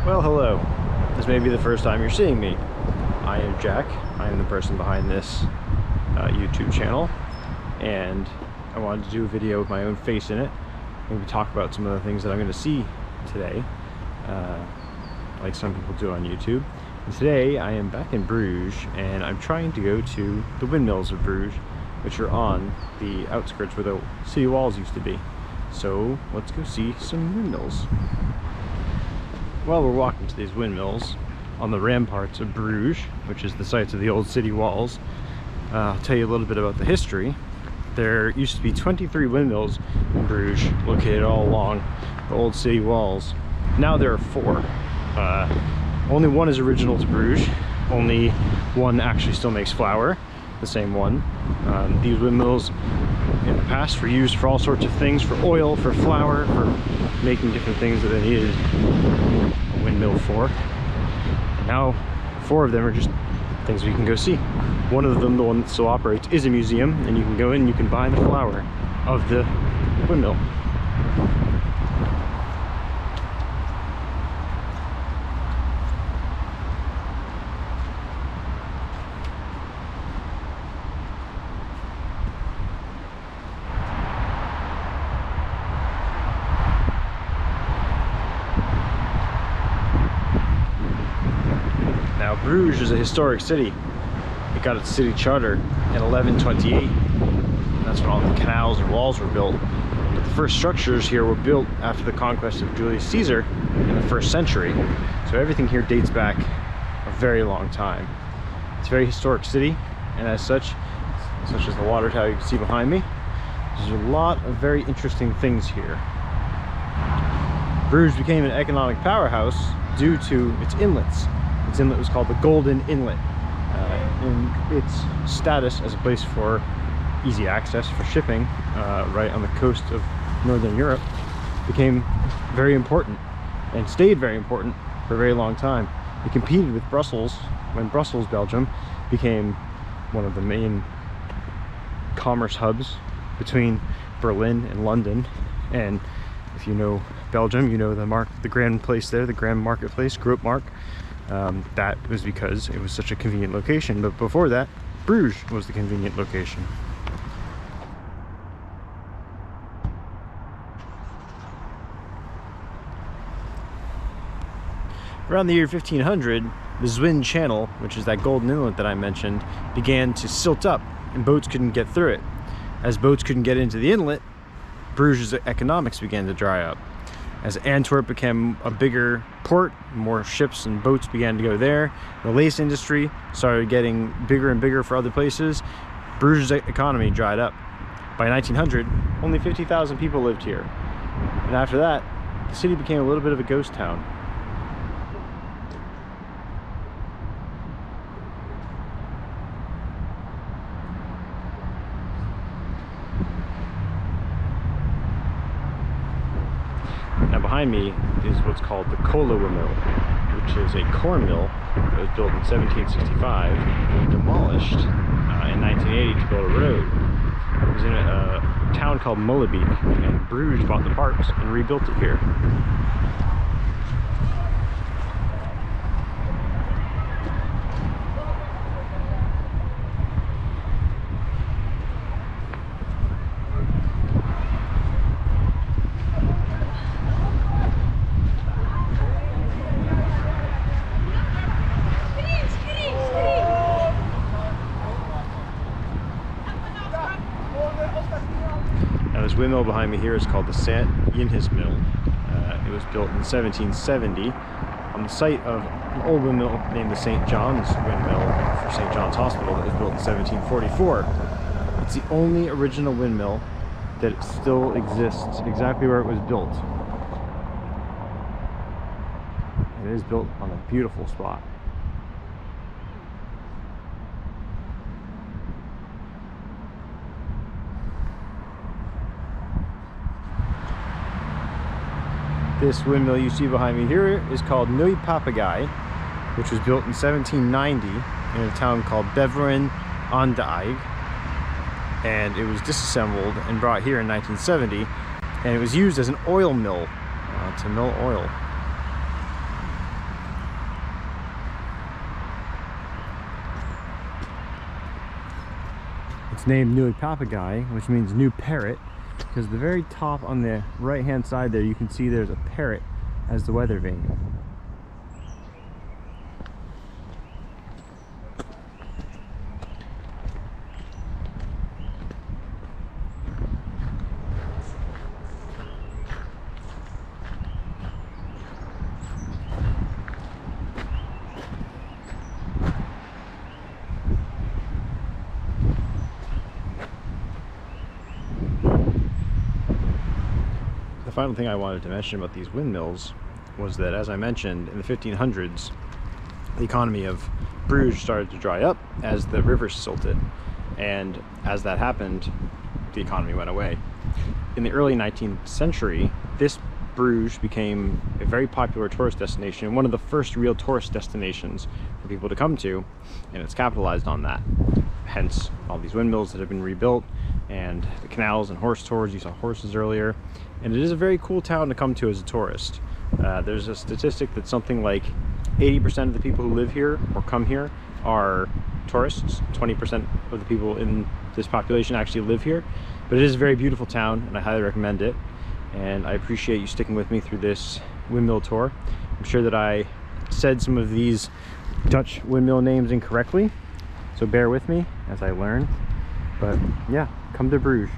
Well, hello. This may be the first time you're seeing me. I am Jack. I am the person behind this YouTube channel, and I wanted to do a video with my own face in it. Maybe talk about some of the things that I'm going to see today, like some people do on YouTube. And today I am back in Bruges, and I'm trying to go to the windmills of Bruges, which are on the outskirts where the city walls used to be. So let's go see some windmills. While we're walking to these windmills on the ramparts of Bruges, which is the sites of the old city walls, I'll tell you a little bit about the history. There used to be 23 windmills in Bruges, located all along the old city walls. Now there are 4. Only one is original to Bruges. Only one actually still makes flour, the same one. These windmills in the past were used for all sorts of things, for oil, for flour, for making different things that they needed a windmill for. And now 4 of them are just things we can go see. One of them, the one that still operates, is a museum, and you can go in and you can buy the flour of the windmill. Now, Bruges is a historic city. It got its city charter in 1128. That's when all the canals and walls were built. But the first structures here were built after the conquest of Julius Caesar in the 1st century. So everything here dates back a very long time. It's a very historic city, and as such as the water tower you can see behind me, there's a lot of very interesting things here. Bruges became an economic powerhouse due to its inlets. Its inlet was called the Golden Inlet. And its status as a place for easy access for shipping right on the coast of Northern Europe became very important and stayed very important for a very long time. It competed with Brussels when Brussels, Belgium, became one of the main commerce hubs between Berlin and London. And if you know Belgium, you know the grand place there, the grand marketplace, Grootmarkt. That was because it was such a convenient location, but before that, Bruges was the convenient location. Around the year 1500, the Zwin Channel, which is that golden inlet that I mentioned, began to silt up, and boats couldn't get through it. As boats couldn't get into the inlet, Bruges' economics began to dry up. As Antwerp became a bigger port, more ships and boats began to go there. The lace industry started getting bigger and bigger for other places. Bruges' economy dried up. By 1900, only 50,000 people lived here. And after that, the city became a little bit of a ghost town. Now behind me is what's called the Koeleweimill, which is a corn mill that was built in 1765 and demolished in 1980 to build a road. It was in a town called Molenbeek, and Bruges bought the parts and rebuilt it here. This windmill behind me here is called the Sint-Janshuysmill. It was built in 1770 on the site of an old windmill named the St. John's Windmill for St. John's Hospital that was built in 1744. It's the only original windmill that still exists exactly where it was built. It is built on a beautiful spot. This windmill you see behind me here is called Nieuwe Papegaai, which was built in 1790 in a town called Beveren aan de IJs, and it was disassembled and brought here in 1970, and it was used as an oil mill to mill oil. It's named Nieuwe Papegaai, which means new parrot, because the very top on the right hand side there, you can see there's a parrot as the weather vane. The final thing I wanted to mention about these windmills was that, as I mentioned, in the 1500s, the economy of Bruges started to dry up as the river silted, and as that happened, the economy went away. In the early 19th century, this Bruges became a very popular tourist destination, one of the first real tourist destinations for people to come to, and it's capitalized on that. Hence all these windmills that have been rebuilt, and the canals and horse tours. You saw horses earlier, and it is a very cool town to come to as a tourist. There's a statistic that something like 80% of the people who live here or come here are tourists. 20% of the people in this population actually live here, but it is a very beautiful town, and I highly recommend it. And I appreciate you sticking with me through this windmill tour. I'm sure that I said some of these Dutch windmill names incorrectly, so bear with me as I learn. But yeah, come to Bruges.